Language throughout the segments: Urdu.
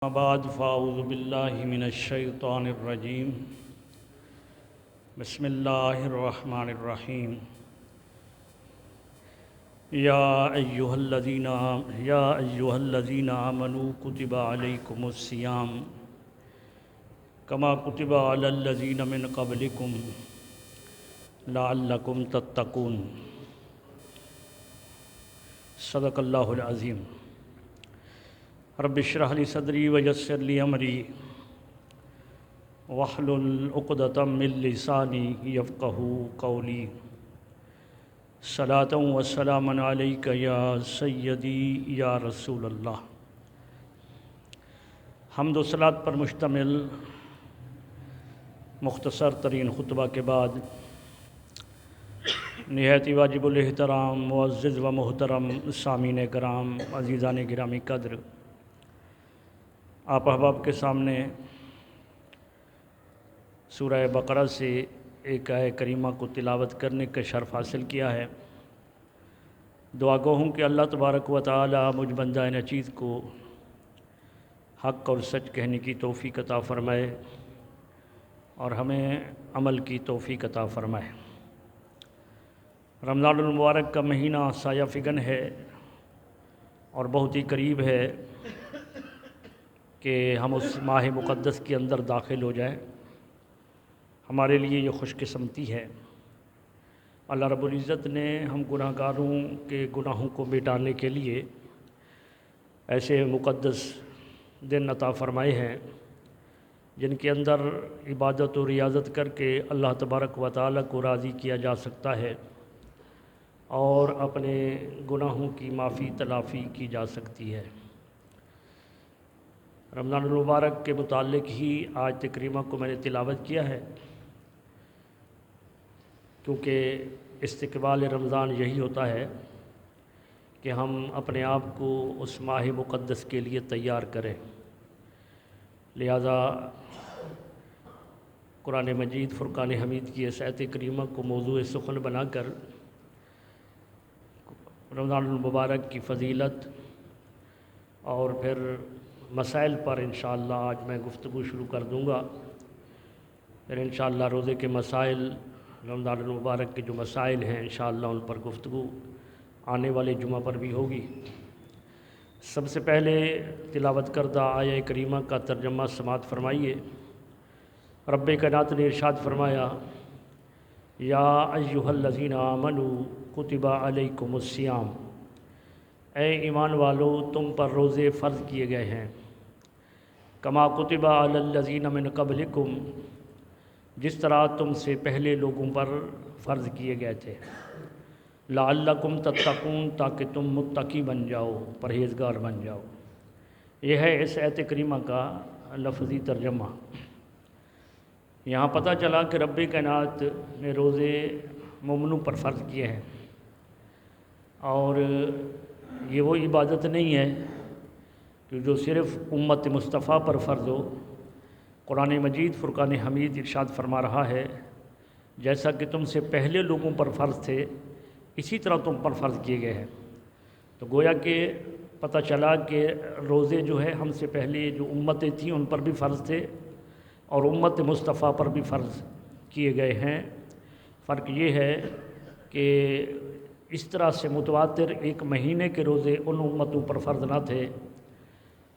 أما بعد فأعوذ بالله من الشيطان الرجيم بسم الله الرحمن الرحيم يا أيها الذين آمنوا كتب عليكم الصيام كما كتب على الذين من قبلكم لعلكم تتقون صدق اللہ العظیم رب اشرح لي صدری ویسر لي امری واحلل عقدۃ من لسانی یفقہوا قولی صلاۃ و سلاما علیک یا سیدی یا رسول اللہ۔ حمد و صلات پر مشتمل مختصر ترین خطبہ کے بعد نہایت واجب الاحترام معزز و محترم سامعین کرام، عزیزان گرامی قدر، آپ احباب کے سامنے سورہ بقرہ سے ایک آیہ کریمہ کو تلاوت کرنے کا شرف حاصل کیا ہے۔ دعا گو ہوں کہ اللہ تبارک و تعالی مجھ بندہ نچیز کو حق اور سچ کہنے کی توفیق عطا فرمائے اور ہمیں عمل کی توفیق عطا فرمائے۔ رمضان المبارک کا مہینہ سایہ فگن ہے اور بہت ہی قریب ہے کہ ہم اس ماہ مقدس کے اندر داخل ہو جائیں۔ ہمارے لیے یہ خوش قسمتی ہے۔ اللہ رب العزت نے ہم گناہ گاروں کے گناہوں کو مٹانے کے لیے ایسے مقدس دن عطا فرمائے ہیں جن کے اندر عبادت و ریاضت کر کے اللہ تبارک و تعالی کو راضی کیا جا سکتا ہے اور اپنے گناہوں کی معافی تلافی کی جا سکتی ہے۔ رمضان المبارک کے متعلق ہی آج تکریمہ کو میں نے تلاوت کیا ہے، کیونکہ استقبال رمضان یہی ہوتا ہے کہ ہم اپنے آپ کو اس ماہ مقدس کے لیے تیار کریں۔ لہذا قرآن مجید فرقان حمید کی اس آیت کریمہ کو موضوع سخن بنا کر رمضان المبارک کی فضیلت اور پھر مسائل پر انشاءاللہ آج میں گفتگو شروع کر دوں گا۔ پھر انشاءاللہ روزے کے مسائل، رمضان المبارک کے جو مسائل ہیں انشاءاللہ ان پر گفتگو آنے والے جمعہ پر بھی ہوگی۔ سب سے پہلے تلاوت کردہ آیہ کریمہ کا ترجمہ سماعت فرمائیے۔ رب کائنات نے ارشاد فرمایا، یا ایھا الذین آمنوا کتب علیکم الصیام، اے ایمان والو تم پر روزے فرض کیے گئے ہیں، کما کتب علی الذین من قبلکم، جس طرح تم سے پہلے لوگوں پر فرض کیے گئے تھے، لعلکم تتقون، تاکہ تم متقی بن جاؤ، پرہیزگار بن جاؤ۔ یہ ہے اس آیت کریمہ کا لفظی ترجمہ۔ یہاں پتہ چلا کہ رب کائنات نے روزے مومنوں پر فرض کیے ہیں، اور یہ وہ عبادت نہیں ہے کہ جو صرف امت مصطفیٰ پر فرض ہو۔ قرآن مجید فرقان حمید ارشاد فرما رہا ہے، جیسا کہ تم سے پہلے لوگوں پر فرض تھے اسی طرح تم پر فرض کیے گئے ہیں۔ تو گویا کہ پتہ چلا کہ روزے جو ہے ہم سے پہلے جو امتیں تھیں ان پر بھی فرض تھے اور امت مصطفیٰ پر بھی فرض کیے گئے ہیں۔ فرق یہ ہے کہ اس طرح سے متواتر ایک مہینے کے روزے ان امتوں پر فرض نہ تھے،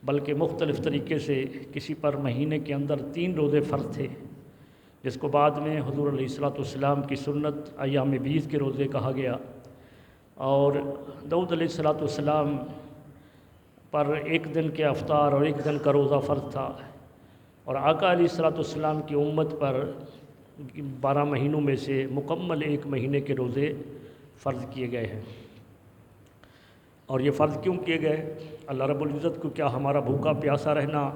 بلکہ مختلف طریقے سے کسی پر مہینے کے اندر 3 روزے فرض تھے، جس کو بعد میں حضور علیہ السلام کی سنت ایام بیض کے روزے کہا گیا۔ اور داؤد علیہ السلام پر ایک دن کے افطار اور ایک دن کا روزہ فرض تھا، اور آقا علیہ السلام کی امت پر 12 مہینوں میں سے مکمل ایک مہینے کے روزے فرض کیے گئے ہیں۔ اور یہ فرض کیوں کیے گئے؟ اللہ رب العزت کو کیا ہمارا بھوکا پیاسا رہنا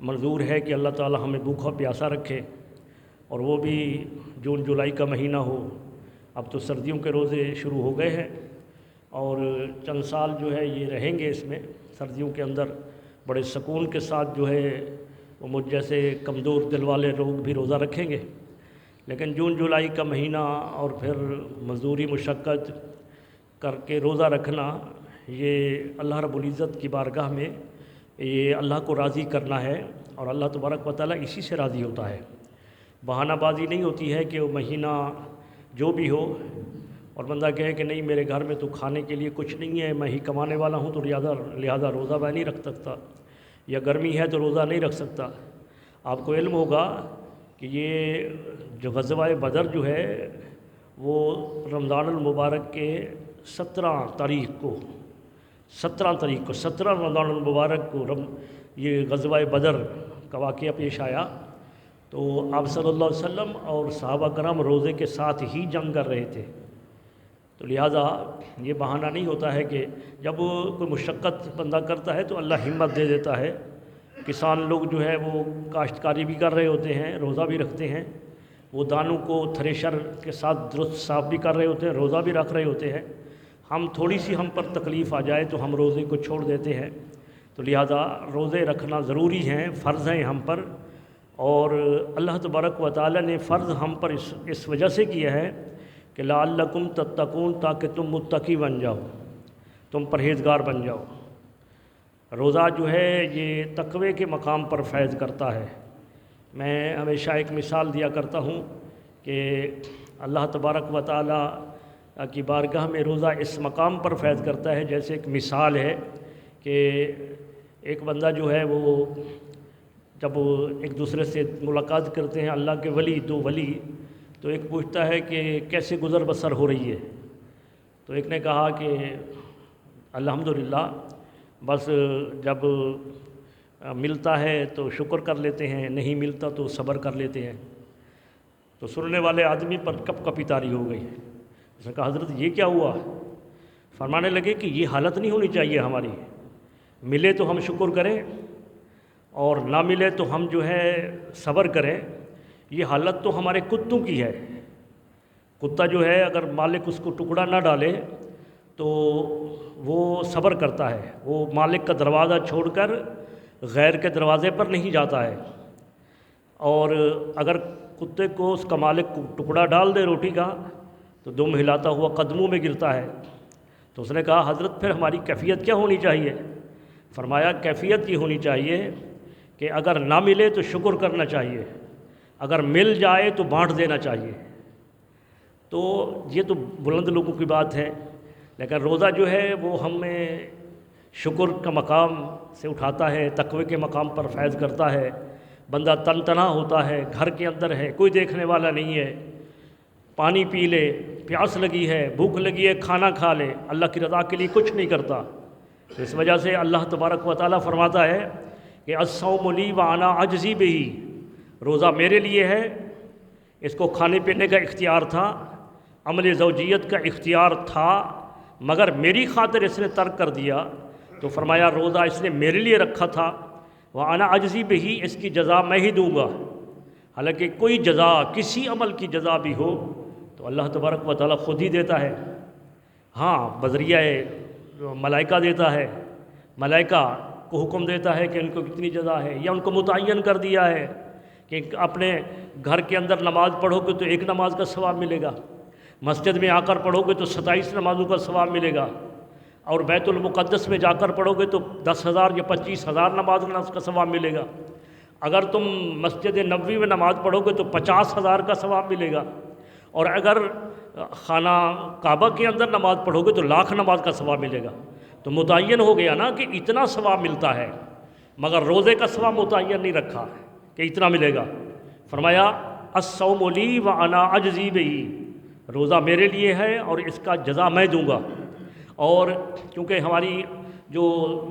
منظور ہے کہ اللہ تعالی ہمیں بھوکا پیاسا رکھے، اور وہ بھی جون جولائی کا مہینہ ہو؟ اب تو سردیوں کے روزے شروع ہو گئے ہیں، اور چند سال جو ہے یہ رہیں گے اس میں، سردیوں کے اندر بڑے سکون کے ساتھ جو ہے وہ مجھ جیسے کمزور دل والے لوگ بھی روزہ رکھیں گے۔ لیکن جون جولائی کا مہینہ اور پھر مزدوری مشقت کر کے روزہ رکھنا، یہ اللہ رب العزت کی بارگاہ میں یہ اللہ کو راضی کرنا ہے، اور اللہ تبارک و تعالیٰ اسی سے راضی ہوتا ہے۔ بہانہ بازی نہیں ہوتی ہے کہ وہ مہینہ جو بھی ہو اور بندہ کہے کہ نہیں میرے گھر میں تو کھانے کے لیے کچھ نہیں ہے، میں ہی کمانے والا ہوں تو لہذا روزہ میں نہیں رکھ سکتا، یا گرمی ہے تو روزہ نہیں رکھ سکتا۔ آپ کو علم ہوگا کہ یہ جو غزوہ بدر جو ہے وہ رمضان المبارک کے 17 تاریخ کو 17 رمضان المبارک کو یہ غزوہ بدر کا واقعہ پیش آیا، تو آپ صلی اللہ علیہ وسلم اور صحابہ کرام روزے کے ساتھ ہی جنگ کر رہے تھے، تو لہٰذا یہ بہانہ نہیں ہوتا ہے کہ جب کوئی مشقت بندہ کرتا ہے تو اللہ ہمت دے دیتا ہے۔ کسان لوگ جو ہے وہ کاشتکاری بھی کر رہے ہوتے ہیں، روزہ بھی رکھتے ہیں، وہ دانوں کو تھریشر کے ساتھ درست صاف بھی کر رہے ہوتے ہیں، روزہ بھی رکھ رہے ہوتے ہیں۔ ہم تھوڑی سی ہم پر تکلیف آ جائے تو ہم روزے کو چھوڑ دیتے ہیں، تو لہذا روزے رکھنا ضروری ہیں، فرض ہیں ہم پر، اور اللہ تبارک و تعالیٰ نے فرض ہم پر اس وجہ سے کیا ہے کہ لعلکم تتقون، تاکہ تم متقی بن جاؤ، تم پرہیزگار بن جاؤ۔ روزہ جو ہے یہ تقوی کے مقام پر فیض کرتا ہے۔ میں ہمیشہ ایک مثال دیا کرتا ہوں کہ اللہ تبارک و تعالیٰ کی بارگاہ میں روزہ اس مقام پر فیض کرتا ہے، جیسے ایک مثال ہے کہ ایک بندہ جو ہے وہ جب ایک دوسرے سے ملاقات کرتے ہیں، اللہ کے ولی دو ولی، تو ایک پوچھتا ہے کہ کیسے گزر بسر ہو رہی ہے، تو ایک نے کہا کہ الحمدللہ، بس جب ملتا ہے تو شکر کر لیتے ہیں، نہیں ملتا تو صبر کر لیتے ہیں۔ تو سننے والے آدمی پر کپ کپی طاری ہو گئی۔ اس نے کہا حضرت یہ کیا ہوا؟ فرمانے لگے کہ یہ حالت نہیں ہونی چاہیے ہماری، ملے تو ہم شکر کریں اور نہ ملے تو ہم جو ہے صبر کریں۔ یہ حالت تو ہمارے کتوں کی ہے۔ کتا جو ہے اگر مالک اس کو ٹکڑا نہ ڈالے تو وہ صبر کرتا ہے، وہ مالک کا دروازہ چھوڑ کر غیر کے دروازے پر نہیں جاتا ہے، اور اگر کتے کو اس کا مالک ٹکڑا ڈال دے روٹی کا تو دم ہلاتا ہوا قدموں میں گرتا ہے۔ تو اس نے کہا حضرت پھر ہماری کیفیت کیا ہونی چاہیے؟ فرمایا کیفیت یہ ہونی چاہیے کہ اگر نہ ملے تو شکر کرنا چاہیے، اگر مل جائے تو بانٹ دینا چاہیے۔ تو یہ تو بلند لوگوں کی بات ہے، لیکن روزہ جو ہے وہ ہمیں شکر کا مقام سے اٹھاتا ہے، تقوی کے مقام پر فیض کرتا ہے۔ بندہ تن تنہا ہوتا ہے، گھر کے اندر ہے، کوئی دیکھنے والا نہیں ہے، پانی پی لے، پیاس لگی ہے، بھوک لگی ہے، کھانا کھا لے، اللہ کی رضا کے لیے کچھ نہیں کرتا۔ تو اس وجہ سے اللہ تبارک و تعالیٰ فرماتا ہے کہ الصوم لی وانا اجزی بہ، روزہ میرے لیے ہے۔ اس کو کھانے پینے کا اختیار تھا، عمل زوجیت کا اختیار تھا، مگر میری خاطر اس نے ترک کر دیا، تو فرمایا روزہ اس نے میرے لیے رکھا تھا، وانا اجزی بہ، اس کی جزا میں ہی دوں گا۔ حالانکہ کوئی جزا، کسی عمل کی جزا بھی ہو تو اللہ تبارک و تعالیٰ خود ہی دیتا ہے۔ ہاں بذریعہ ملائکہ دیتا ہے، ملائکہ کو حکم دیتا ہے کہ ان کو کتنی جزا ہے، یا ان کو متعین کر دیا ہے کہ اپنے گھر کے اندر نماز پڑھو گے تو ایک نماز کا ثواب ملے گا، مسجد میں آ کر پڑھو گے تو 27 نمازوں کا ثواب ملے گا، اور بیت المقدس میں جا کر پڑھو گے تو 10,000 یا 25,000 نماز کا ثواب ملے گا۔ اگر تم مسجد نبوی میں نماز پڑھو گے تو 50,000 کا ثواب ملے گا، اور اگر خانہ کعبہ کے اندر نماز پڑھو گے تو 1,00,000 نماز کا ثواب ملے گا۔ تو متعین ہو گیا نا کہ اتنا ثواب ملتا ہے، مگر روزے کا ثواب متعین نہیں رکھا کہ اتنا ملے گا۔ فرمایا الصوم لی وانا اجزی بہ، روزہ میرے لیے ہے اور اس کا جزا میں دوں گا۔ اور کیونکہ ہماری جو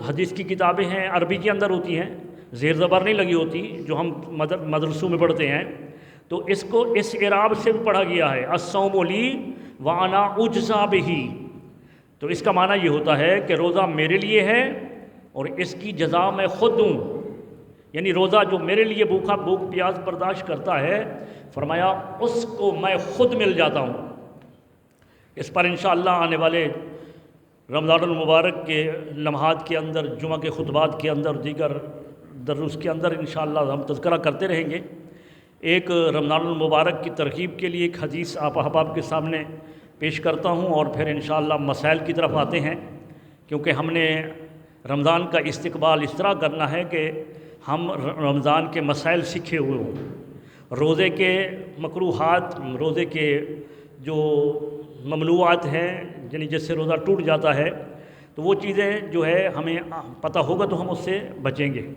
حدیث کی کتابیں ہیں عربی کے اندر ہوتی ہیں، زیر زبر نہیں لگی ہوتی جو ہم مدرسوں میں پڑھتے ہیں، تو اس کو اس اعراب سے بھی پڑھا گیا ہے الصوم لی وانا اجزی بہ۔ تو اس کا معنی یہ ہوتا ہے کہ روزہ میرے لیے ہے اور اس کی جزا میں خود دوں، یعنی روزہ جو میرے لیے بھوک پیاس برداشت کرتا ہے، فرمایا اس کو میں خود مل جاتا ہوں۔ اس پر انشاءاللہ آنے والے رمضان المبارک کے لمحات کے اندر، جمعہ کے خطبات کے اندر، دیگر دروس کے اندر انشاءاللہ ہم تذکرہ کرتے رہیں گے۔ ایک رمضان المبارک کی ترغیب کے لیے ایک حدیث آپ احباب کے سامنے پیش کرتا ہوں، اور پھر انشاءاللہ مسائل کی طرف آتے ہیں، کیونکہ ہم نے رمضان کا استقبال اس طرح کرنا ہے کہ ہم رمضان کے مسائل سیکھے ہوئے ہوں، روزے کے مکروہات، روزے کے جو ممنوعات ہیں یعنی جس سے روزہ ٹوٹ جاتا ہے، تو وہ چیزیں جو ہے ہمیں پتہ ہوگا تو ہم اس سے بچیں گے۔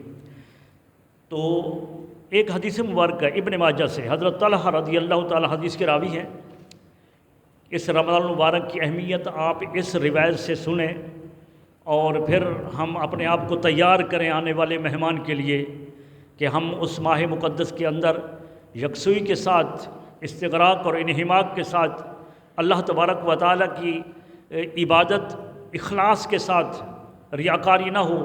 تو ایک حدیث مبارکہ ابن ماجہ سے حضرت طلحہ رضی اللہ تعالی حدیث کے راوی ہیں، اس رمضان المبارک کی اہمیت آپ اس روایت سے سنیں اور پھر ہم اپنے آپ کو تیار کریں آنے والے مہمان کے لیے کہ ہم اس ماہ مقدس کے اندر یکسوئی کے ساتھ، استغراق اور انہماک کے ساتھ اللہ تبارک و تعالیٰ کی عبادت اخلاص کے ساتھ، ریاکاری نہ ہو،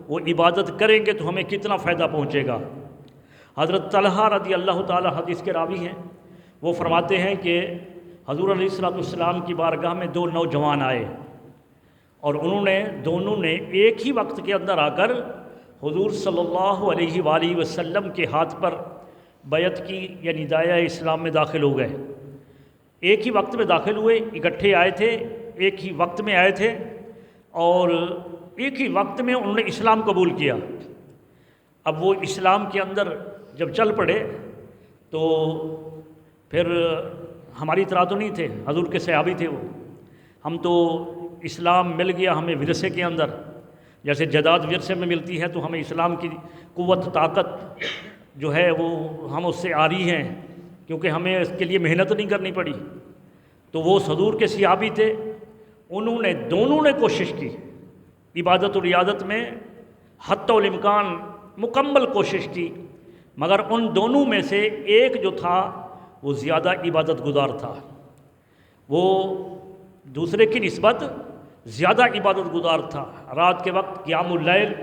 وہ عبادت کریں گے تو ہمیں کتنا فائدہ پہنچے گا۔ حضرت طلحہ رضی اللہ تعالی حدیث کے راوی ہیں، وہ فرماتے ہیں کہ حضور علیہ السلام کی بارگاہ میں دو نوجوان آئے اور دونوں نے ایک ہی وقت کے اندر آ کر حضور صلی اللہ علیہ وآلہ وسلم کے ہاتھ پر بیعت کی، یعنی دائرہ اسلام میں داخل ہو گئے۔ ایک ہی وقت میں داخل ہوئے، اکٹھے آئے تھے، ایک ہی وقت میں آئے تھے اور ایک ہی وقت میں انہوں نے اسلام قبول کیا۔ اب وہ اسلام کے اندر جب چل پڑے تو پھر ہماری طرح تو نہیں تھے، حضور کے صحابی تھے وہ، ہم تو اسلام مل گیا ہمیں ورثے کے اندر، جیسے جائیداد ورثے میں ملتی ہے تو ہمیں اسلام کی قوت طاقت جو ہے وہ ہم اس سے عاری ہیں، کیونکہ ہمیں اس کے لیے محنت نہیں کرنی پڑی۔ تو وہ حضور کے صحابی تھے، دونوں نے کوشش کی عبادت و ریاضت میں حتی الامکان مکمل کوشش کی، مگر ان دونوں میں سے ایک جو تھا وہ زیادہ عبادت گزار تھا، وہ دوسرے کی نسبت زیادہ عبادت گزار تھا۔ رات کے وقت قیام اللیل،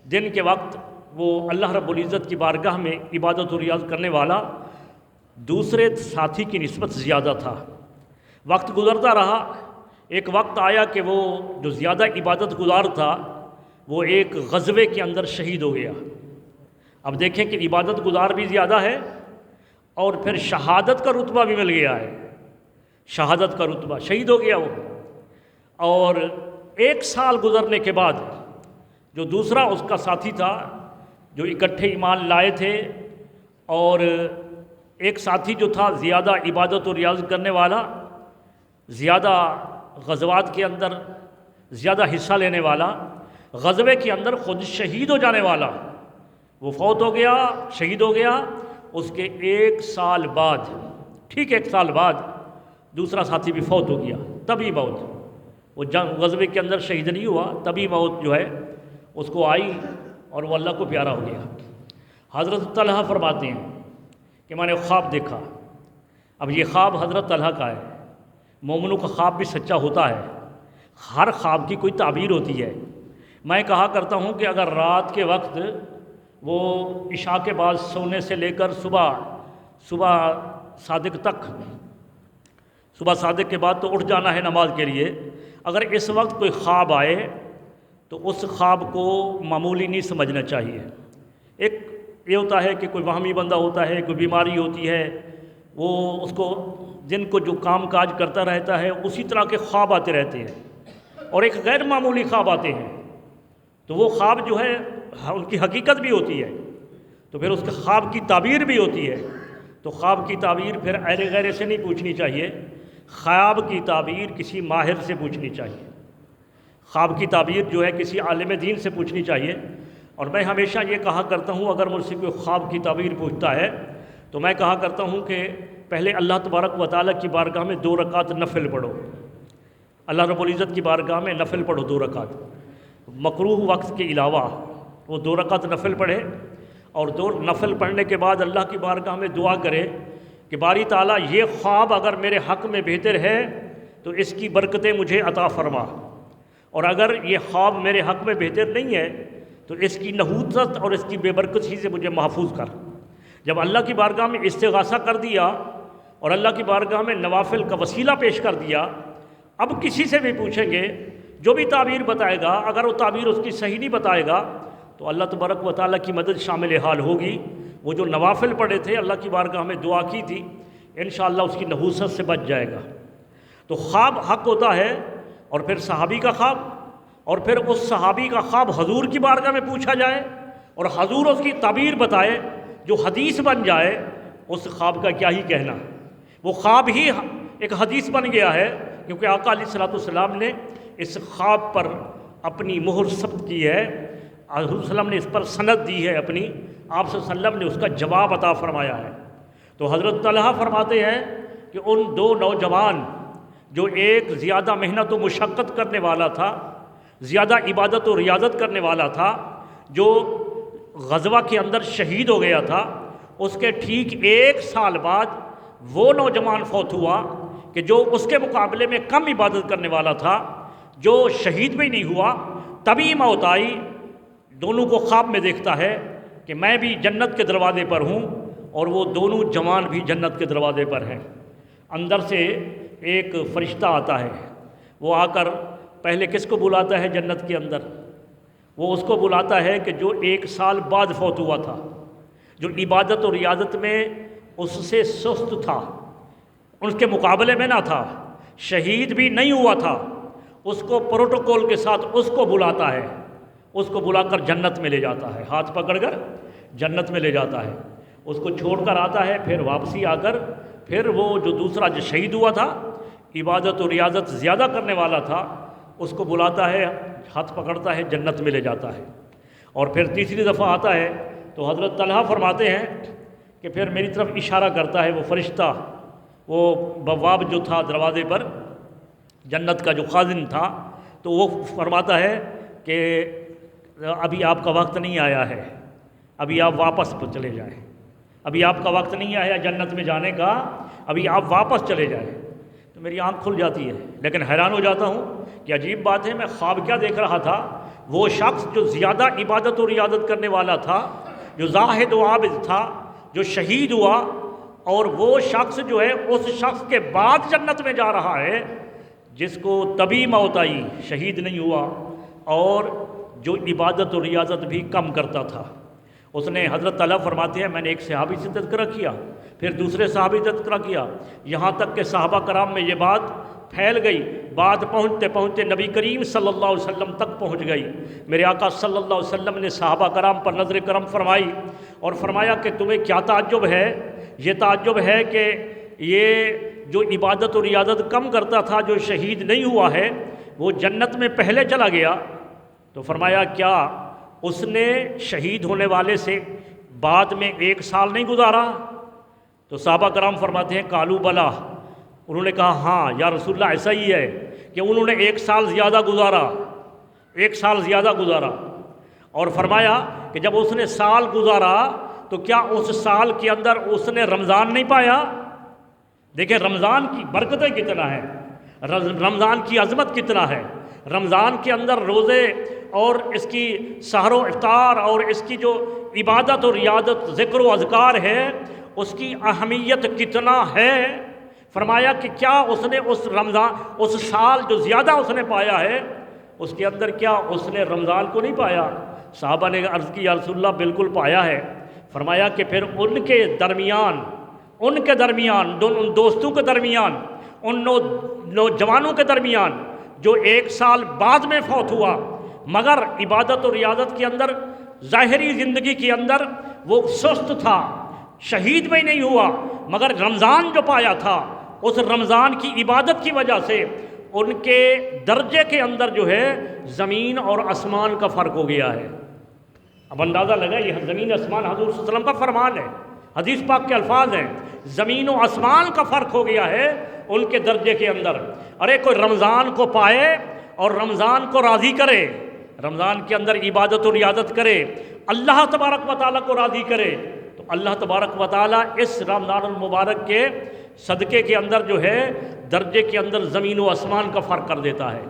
دن کے وقت وہ اللہ رب العزت کی بارگاہ میں عبادت و ریاضت کرنے والا دوسرے ساتھی کی نسبت زیادہ تھا۔ وقت گزرتا رہا، ایک وقت آیا کہ وہ جو زیادہ عبادت گزار تھا وہ ایک غزوے کے اندر شہید ہو گیا۔ اب دیکھیں کہ عبادت گزار بھی زیادہ ہے اور پھر شہادت کا رتبہ بھی مل گیا ہے، شہادت کا رتبہ، شہید ہو گیا وہ۔ اور 1 سال گزرنے کے بعد جو دوسرا اس کا ساتھی تھا، جو اکٹھے ایمان لائے تھے، اور ایک ساتھی جو تھا زیادہ عبادت و ریاضت کرنے والا، زیادہ غزوات کے اندر زیادہ حصہ لینے والا، غزوے کے اندر خود شہید ہو جانے والا، وہ فوت ہو گیا، شہید ہو گیا۔ اس کے 1 سال بعد، ٹھیک 1 سال بعد دوسرا ساتھی بھی فوت ہو گیا، تبھی موت، وہ غزوے کے اندر شہید نہیں ہوا، تبھی موت جو ہے اس کو آئی اور وہ اللہ کو پیارا ہو گیا۔ حضرت طلحہ فرماتے ہیں کہ میں نے خواب دیکھا۔ اب یہ خواب حضرت طلحہ کا ہے، مومنوں کا خواب بھی سچا ہوتا ہے، ہر خواب کی کوئی تعبیر ہوتی ہے۔ میں کہا کرتا ہوں کہ اگر رات کے وقت وہ عشاء کے بعد سونے سے لے کر صبح صادق تک، صبح صادق کے بعد تو اٹھ جانا ہے نماز کے لیے، اگر اس وقت کوئی خواب آئے تو اس خواب کو معمولی نہیں سمجھنا چاہیے۔ ایک یہ ہوتا ہے کہ کوئی وہمی بندہ ہوتا ہے، کوئی بیماری ہوتی ہے، وہ اس کو جن کو جو کام کاج کرتا رہتا ہے اسی طرح کے خواب آتے رہتے ہیں، اور ایک غیر معمولی خواب آتے ہیں، تو وہ خواب جو ہے ان کی حقیقت بھی ہوتی ہے، تو پھر اس کے خواب کی تعبیر بھی ہوتی ہے۔ تو خواب کی تعبیر پھر ایرے غیرے سے نہیں پوچھنی چاہیے، خواب کی تعبیر کسی ماہر سے پوچھنی چاہیے، خواب کی تعبیر جو ہے کسی عالم دین سے پوچھنی چاہیے۔ اور میں ہمیشہ یہ کہا کرتا ہوں، اگر مجھ سے کوئی خواب کی تعبیر پوچھتا ہے تو میں کہا کرتا ہوں کہ پہلے اللہ تبارک و تعالیٰ کی بارگاہ میں 2 رکعت نفل پڑھو، اللہ رب العزت کی بارگاہ میں نفل پڑھو 2 رکعت، مکروہ وقت کے علاوہ وہ 2 رکعت نفل پڑھے، اور 2 نفل پڑھنے کے بعد اللہ کی بارگاہ میں دعا کرے کہ باری تعالیٰ یہ خواب اگر میرے حق میں بہتر ہے تو اس کی برکتیں مجھے عطا فرما، اور اگر یہ خواب میرے حق میں بہتر نہیں ہے تو اس کی نحوست اور اس کی بے برکتی سے مجھے محفوظ کر۔ جب اللہ کی بارگاہ میں استغاثہ کر دیا اور اللہ کی بارگاہ میں نوافل کا وسیلہ پیش کر دیا، اب کسی سے بھی پوچھیں گے، جو بھی تعبیر بتائے گا، اگر وہ تعبیر اس کی صحیح نہیں بتائے گا تو اللہ تبارک و تعالیٰ کی مدد شامل حال ہوگی۔ وہ جو نوافل پڑھے تھے، اللہ کی بارگاہ میں دعا کی تھی، انشاءاللہ اس کی نحوست سے بچ جائے گا۔ تو خواب حق ہوتا ہے، اور پھر صحابی کا خواب، اور پھر اس صحابی کا خواب حضور کی بارگاہ میں پوچھا جائے اور حضور اس کی تعبیر بتائے جو حدیث بن جائے، اس خواب کا کیا ہی کہنا۔ وہ خواب ہی ایک حدیث بن گیا ہے، کیونکہ آقا علیہ الصلوۃ والسلام نے اس خواب پر اپنی مہر ثبت کی ہے، حضور صلی اللہ علیہ وسلم نے اس پر سند دی ہے اپنی، آپ صلی اللہ علیہ وسلم نے اس کا جواب عطا فرمایا ہے۔ تو حضرت طلحہ فرماتے ہیں کہ ان دو نوجوان، جو ایک زیادہ محنت و مشقت کرنے والا تھا، زیادہ عبادت و ریاضت کرنے والا تھا، جو غزوہ کے اندر شہید ہو گیا تھا، اس کے ٹھیک 1 سال بعد وہ نوجوان فوت ہوا کہ جو اس کے مقابلے میں کم عبادت کرنے والا تھا، جو شہید بھی نہیں ہوا، تبھی موت آئی۔ دونوں کو خواب میں دیکھتا ہے کہ میں بھی جنت کے دروازے پر ہوں اور وہ دونوں جوان بھی جنت کے دروازے پر ہیں۔ اندر سے ایک فرشتہ آتا ہے، وہ آ کر پہلے کس کو بلاتا ہے جنت کے اندر؟ وہ اس کو بلاتا ہے کہ جو 1 سال بعد فوت ہوا تھا، جو عبادت اور ریاضت میں اس سے سست تھا، اس کے مقابلے میں نہ تھا، شہید بھی نہیں ہوا تھا، اس کو پروٹوکول کے ساتھ اس کو بلاتا ہے، اس کو بلا کر جنت میں لے جاتا ہے، ہاتھ پکڑ کر جنت میں لے جاتا ہے، اس کو چھوڑ کر آتا ہے۔ پھر واپسی آ کر پھر وہ جو دوسرا جو شہید ہوا تھا، عبادت و ریاضت زیادہ کرنے والا تھا، اس کو بلاتا ہے، ہاتھ پکڑتا ہے، جنت میں لے جاتا ہے۔ اور پھر تیسری دفعہ آتا ہے تو حضرت طلحہ فرماتے ہیں کہ پھر میری طرف اشارہ کرتا ہے وہ فرشتہ، وہ بواب جو تھا دروازے پر، جنت کا جو خازن تھا، تو وہ فرماتا ہے کہ ابھی آپ کا وقت نہیں آیا ہے، ابھی آپ واپس چلے جائیں، ابھی آپ کا وقت نہیں آیا جنت میں جانے کا، ابھی آپ واپس چلے جائیں۔ تو میری آنکھ کھل جاتی ہے، لیکن حیران ہو جاتا ہوں کہ عجیب بات ہے، میں خواب کیا دیکھ رہا تھا؟ وہ شخص جو زیادہ عبادت و ریاضت کرنے والا تھا، جو زاہد و عابد تھا، جو شہید ہوا، اور وہ شخص جو ہے اس شخص کے بعد جنت میں جا رہا ہے جس کو تبھی موت آئی، شہید نہیں ہوا، اور جو عبادت و ریاضت بھی کم کرتا تھا۔ اس نے حضرت طلحہ فرماتے ہیں میں نے ایک صحابی سے تذکرہ کیا، پھر دوسرے صحابی سے تذکرہ کیا، یہاں تک کہ صحابہ کرام میں یہ بات پھیل گئی، بات پہنچتے پہنچتے نبی کریم صلی اللہ علیہ وسلم تک پہنچ گئی۔ میرے آقا صلی اللہ علیہ وسلم نے صحابہ کرام پر نظر کرم فرمائی اور فرمایا کہ تمہیں کیا تعجب ہے؟ یہ تعجب ہے کہ یہ جو عبادت و ریاضت کم کرتا تھا، جو شہید نہیں ہوا ہے، وہ جنت میں پہلے چلا گیا۔ تو فرمایا کیا اس نے شہید ہونے والے سے بعد میں 1 سال نہیں گزارا؟ تو صحابہ کرام فرماتے ہیں قالوا بلا، انہوں نے کہا ہاں یا رسول اللہ ایسا ہی ہے کہ انہوں نے 1 سال زیادہ گزارا، 1 سال زیادہ گزارا۔ اور فرمایا کہ جب اس نے سال گزارا تو کیا اس سال کے اندر اس نے رمضان نہیں پایا؟ دیکھیں رمضان کی برکتیں کتنا ہے، رمضان کی عظمت کتنا ہے، رمضان کے اندر روزے اور اس کی سحر و افطار اور اس کی جو عبادت و ریاضت ذکر و اذکار ہے، اس کی اہمیت کتنا ہے۔ فرمایا کہ کیا اس نے اس سال جو زیادہ اس نے پایا ہے، اس کے اندر کیا اس نے رمضان کو نہیں پایا؟ صحابہ نے عرض کی یا رسول اللہ بالکل پایا ہے۔ فرمایا کہ پھر ان کے درمیان ان دوستوں کے درمیان، ان نوجوانوں کے درمیان جو 1 سال بعد میں فوت ہوا، مگر عبادت و ریاضت کے اندر، ظاہری زندگی کے اندر وہ سست تھا، شہید بھی نہیں ہوا، مگر رمضان جو پایا تھا، اس رمضان کی عبادت کی وجہ سے ان کے درجے کے اندر جو ہے زمین اور آسمان کا فرق ہو گیا ہے۔ اب اندازہ لگا، یہ زمین آسمان حضور صلی اللہ علیہ وسلم کا فرمان ہے، حدیث پاک کے الفاظ ہیں، زمین و آسمان کا فرق ہو گیا ہے ان کے درجے کے اندر۔ ارے کوئی رمضان کو پائے اور رمضان کو راضی کرے، رمضان کے اندر عبادت و ریاضت کرے، اللہ تبارک و تعالیٰ کو راضی کرے، تو اللہ تبارک و تعالیٰ اس رمضان المبارک کے صدقے کے اندر جو ہے درجے کے اندر زمین و آسمان کا فرق کر دیتا ہے،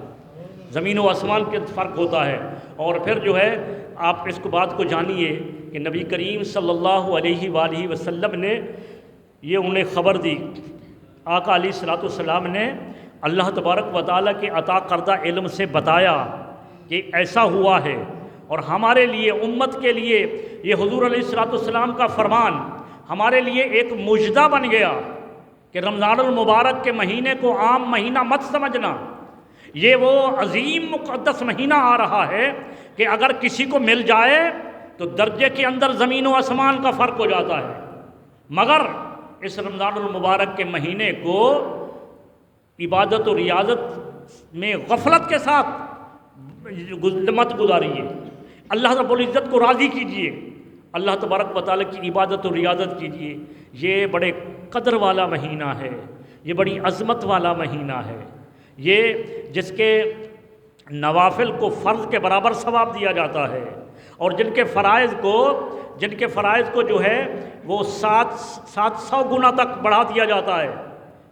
زمین و آسمان کے فرق ہوتا ہے۔ اور پھر جو ہے آپ اس کو بات کو جانیے کہ نبی کریم صلی اللہ علیہ وآلہ وسلم نے یہ انہیں خبر دی، آقا علیہ الصلوۃ والسلام نے اللہ تبارک و تعالیٰ کے عطا کردہ علم سے بتایا کہ ایسا ہوا ہے، اور ہمارے لیے امت کے لیے یہ حضور علیہ الصلوۃ والسلام کا فرمان ہمارے لیے ایک مجدہ بن گیا کہ رمضان المبارک کے مہینے کو عام مہینہ مت سمجھنا، یہ وہ عظیم مقدس مہینہ آ رہا ہے کہ اگر کسی کو مل جائے تو درجے کے اندر زمین و آسمان کا فرق ہو جاتا ہے، مگر اس رمضان المبارک کے مہینے کو عبادت و ریاضت میں غفلت کے ساتھ مت گزاریے، اللہ رب العزت کو راضی کیجیے، اللہ تبارک و تعالیٰ کی عبادت و ریاضت کیجیے۔ یہ بڑے قدر والا مہینہ ہے، یہ بڑی عظمت والا مہینہ ہے، یہ جس کے نوافل کو فرض کے برابر ثواب دیا جاتا ہے، اور جن کے فرائض کو جو ہے وہ 700 گنا تک بڑھا دیا جاتا ہے،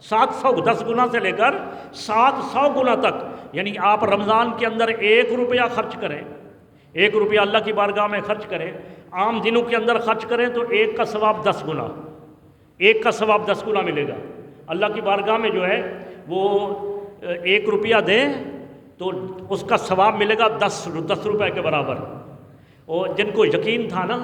10 گنا سے لے کر 700 گنا تک۔ یعنی آپ رمضان کے اندر 1 روپیہ خرچ کریں، 1 روپیہ اللہ کی بارگاہ میں خرچ کریں، عام دنوں کے اندر خرچ کریں تو 1 کا ثواب 10 گنا، 1 کا ثواب 10 گنا ملے گا اللہ کی بارگاہ میں۔ جو ہے وہ 1 روپیہ دیں تو اس کا ثواب ملے گا 10 روپے کے برابر۔ اور جن کو یقین تھا نا